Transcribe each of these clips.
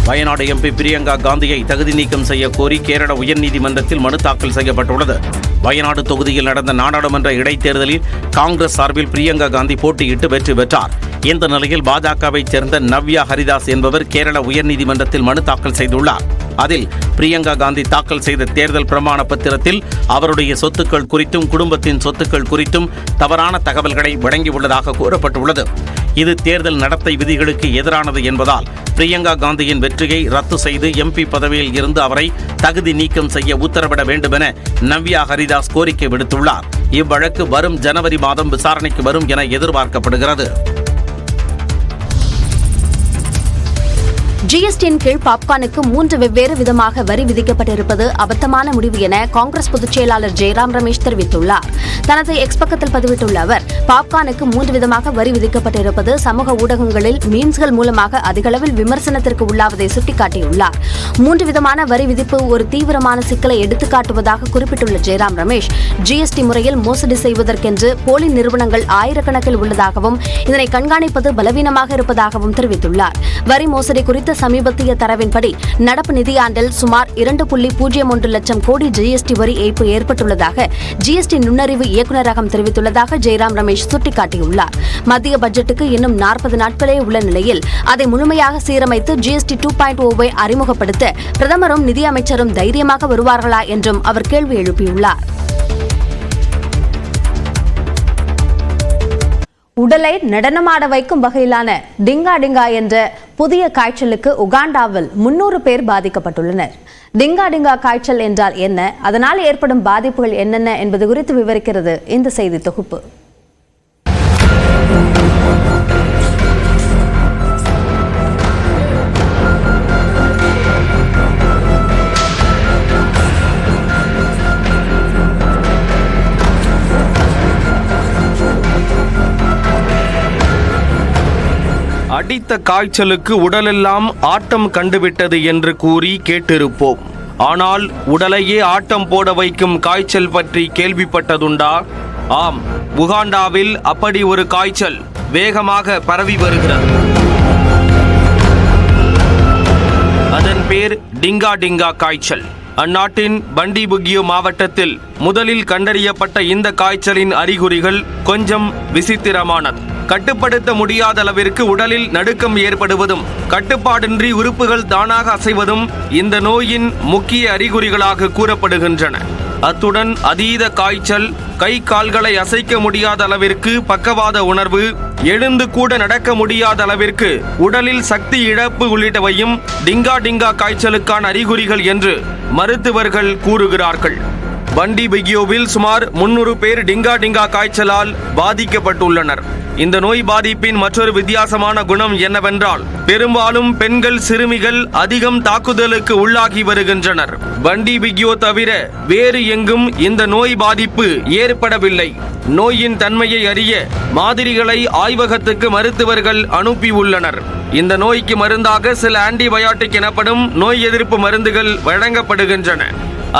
Wayanad MP Priyanka காந்தியை தகுதி நீக்கம் செய்ய கோரி கேரள உயர்நீதிமன்றத்தில் மனு தாக்கல் செய்யப்பட்டுள்ளது. வயநாடு தொகுதியில் நடந்த நாடாளுமன்ற இடைத்தேர்தலில் காங்கிரஸ் சார்பில் பிரியங்கா காந்தி போட்டியிட்டு வெற்றி பெற்றார். இந்த நிலையில் பாஜகவைச் சேர்ந்த நவ்யா ஹரிதாஸ் என்பவர் கேரள உயர்நீதிமன்றத்தில் மனு தாக்கல் செய்துள்ளார். அதில் பிரியங்கா காந்தி தாக்கல் செய்த தேர்தல் பிரமாண பத்திரத்தில் அவருடைய சொத்துக்கள் குறித்தும் குடும்பத்தின் சொத்துக்கள் குறித்தும் தவறான தகவல்களை வழங்கியுள்ளதாக கூறப்பட்டுள்ளது. இது தேர்தல் நடத்தை விதிகளுக்கு எதிரானது என்பதால் பிரியங்கா காந்தியின் வெற்றியை ரத்து செய்து எம்பி பதவியில் இருந்து அவரை தகுதி நீக்கம் செய்ய உத்தரவிட வேண்டுமென நவ்யா ஹரிதாஸ் கோரிக்கை விடுத்துள்ளார். இவ்வழக்கு வரும் ஜனவரி மாதம் விசாரணைக்கு வரும் என எதிர்பார்க்கப்படுகிறது. ஜிஎஸ்டியின் கீழ் பாப்கார்னுக்கு 3 வெவ்வேறு விதமாக வரி விதிக்கப்பட்டிருப்பது அபத்தமான முடிவு என காங்கிரஸ் பொதுச் செயலாளர் ஜெயராம் ரமேஷ் தெரிவித்துள்ளார். தனது எக்ஸ் பக்கத்தில் பதிவிட்டுள்ள அவர், பாப்கார்னுக்கு 3 விதமாக வரி விதிக்கப்பட்டிருப்பது சமூக ஊடகங்களில் மீம்ஸ்கள் மூலமாக அதிகளவில் விமர்சனத்திற்கு உள்ளாவதை சுட்டிக்காட்டியுள்ளார். 3 விதமான வரி விதிப்பு ஒரு தீவிரமான சிக்கலை எடுத்துக்காட்டுவதாக குறிப்பிட்டுள்ள ஜெயராம் ரமேஷ், ஜிஎஸ்டி முறையில் மோசடி செய்வதற்கென்று போலி நிறுவனங்கள் ஆயிரக்கணக்கில் உள்ளதாகவும் இதனை கண்காணிப்பது பலவீனமாக இருப்பதாகவும் தெரிவித்துள்ளார். வரி மோசடி குறித்த சமீபத்திய தரவின்படி நடப்பு நிதியாண்டில் சுமார் 2.01 லட்சம் கோடி ஜிஎஸ்டி வரி ஏய்ப்பு ஏற்பட்டுள்ளதாக ஜிஎஸ்டி நுண்ணறிவு இயக்குநரகம் தெரிவித்துள்ளதாக ஜெயராம் ரமேஷ் சுட்டிக்காட்டியுள்ளார். மத்திய பட்ஜெட்டுக்கு இன்னும் 40 நாட்களே உள்ள நிலையில் அதை முழுமையாக சீரமைத்து ஜிஎஸ்டி 2.0 அறிமுகப்படுத்த பிரதமரும் நிதியமைச்சரும் தைரியமாக வருவார்களா என்றும் அவர் கேள்வி எழுப்பியுள்ளார். உடலை நடனமாட வைக்கும் வகையிலான டிங்கா டிங்கா என்ற புதிய காய்ச்சலுக்கு உகாண்டாவில் 300 பேர் பாதிக்கப்பட்டுள்ளனர். டிங்கா டிங்கா காய்ச்சல் என்றால் என்ன, அதனால் ஏற்படும் பாதிப்புகள் என்னென்ன என்பது குறித்து விவரிக்கிறது இந்த செய்தி தொகுப்பு. அடித்த காய்ச்சலுக்கு உடலெல்லாம் ஆட்டம் கண்டுவிட்டது என்று கூறி கேட்டிருப்போம். ஆனால் உடலையே ஆட்டம் போட வைக்கும் காய்ச்சல் பற்றி கேள்விப்பட்டதுண்டா? ஆம், உகாண்டாவில் அப்படி ஒரு காய்ச்சல் வேகமாக பரவி வருகிறது. அதன் பேர் டிங்கா டிங்கா காய்ச்சல். அந்நாட்டின் பண்டிபுகியோ மாவட்டத்தில் முதலில் கண்டறியப்பட்ட இந்த காய்ச்சலின் அறிகுறிகள் கொஞ்சம் விசித்திரமானது. கட்டுப்படுத்த முடியாத அளவிற்கு உடலில் நடுக்கம் ஏற்படுவதும் கட்டுப்பாடின்றி உறுப்புகள் தானாக அசைவதும் இந்த நோயின் முக்கிய அறிகுறிகளாக கூறப்படுகின்றன. அத்துடன் அதீத காய்ச்சல், கை கால்களை அசைக்க முடியாத அளவிற்கு பக்கவாத உணர்வு, எழுந்து கூட நடக்க முடியாத அளவிற்கு உடலில் சக்தி இழப்பு உள்ளிட்டவையும் டிங்கா டிங்கா காய்ச்சலுக்கான அறிகுறிகள் என்று மருத்துவர்கள் கூறுகிறார்கள். பண்டிபுகியோவில் சுமார் 300 பேர் டிங்கா டிங்கா காய்ச்சலால் பாதிக்கப்பட்டுள்ளனர். இந்த நோய் பாதிப்பின் மற்றொரு வித்தியாசமான குணம் என்னவென்றால், பெரும்பாலும் பெண்கள், சிறுமிகள் அதிகம் தாக்குதலுக்கு உள்ளாகி வருகின்றனர். பண்டிபுகியோ தவிர வேறு எங்கும் இந்த நோய் பாதிப்பு ஏற்படவில்லை. நோயின் தன்மையை அறிய மாதிரிகளை ஆய்வகத்துக்கு மருத்துவர்கள் அனுப்பியுள்ளனர். இந்த நோய்க்கு மருந்தாக சில ஆன்டிபயோட்டிக் எனப்படும் நோய் எதிர்ப்பு மருந்துகள் வழங்கப்படுகின்றன.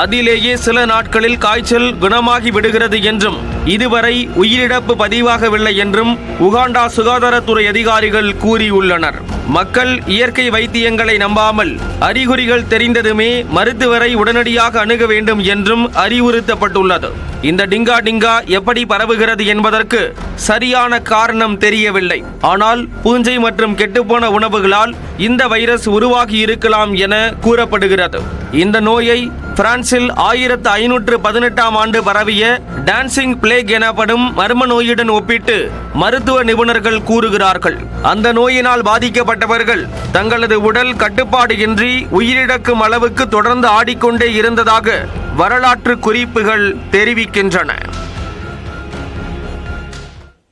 அதிலேயே சில நாட்களில் காய்ச்சல் குணமாகி விடுகிறது என்றும் இதுவரை உயிரிழப்பு பதிவாகவில்லை என்றும் உகாண்டா சுகாதாரத்துறை அதிகாரிகள் கூறியுள்ளனர். மக்கள் இயற்கை வைத்தியங்களை நம்பாமல் அறிகுறிகள் தெரிந்ததுமே மருத்துவரை உடனடியாக அணுக வேண்டும் என்றும் அறிவுறுத்தப்பட்டுள்ளது. இந்த டிங்கா டிங்கா எப்படி பரவுகிறது என்பதற்கு சரியான காரணம் தெரியவில்லை. ஆனால் பூஞ்சை மற்றும் கெட்டுப்போன உணவுகளால் இந்த வைரஸ் உருவாகி இருக்கலாம் என கூறப்படுகிறது. இந்த நோயை பிரான்சில் 1518ஆம் ஆண்டு பரவிய டான்சிங் பிளேக் எனப்படும் மர்ம நோயுடன் ஒப்பிட்டு மருத்துவ நிபுணர்கள் கூறுகிறார்கள். அந்த நோயினால் பாதிக்கப்பட்டவர்கள் தங்களது உடல் கட்டுப்பாடு இன்றி உயிரிழக்கும் அளவுக்கு தொடர்ந்து ஆடிக்கொண்டே இருந்ததாக வரலாற்று குறிப்புகள் தெரிவிக்கின்றன.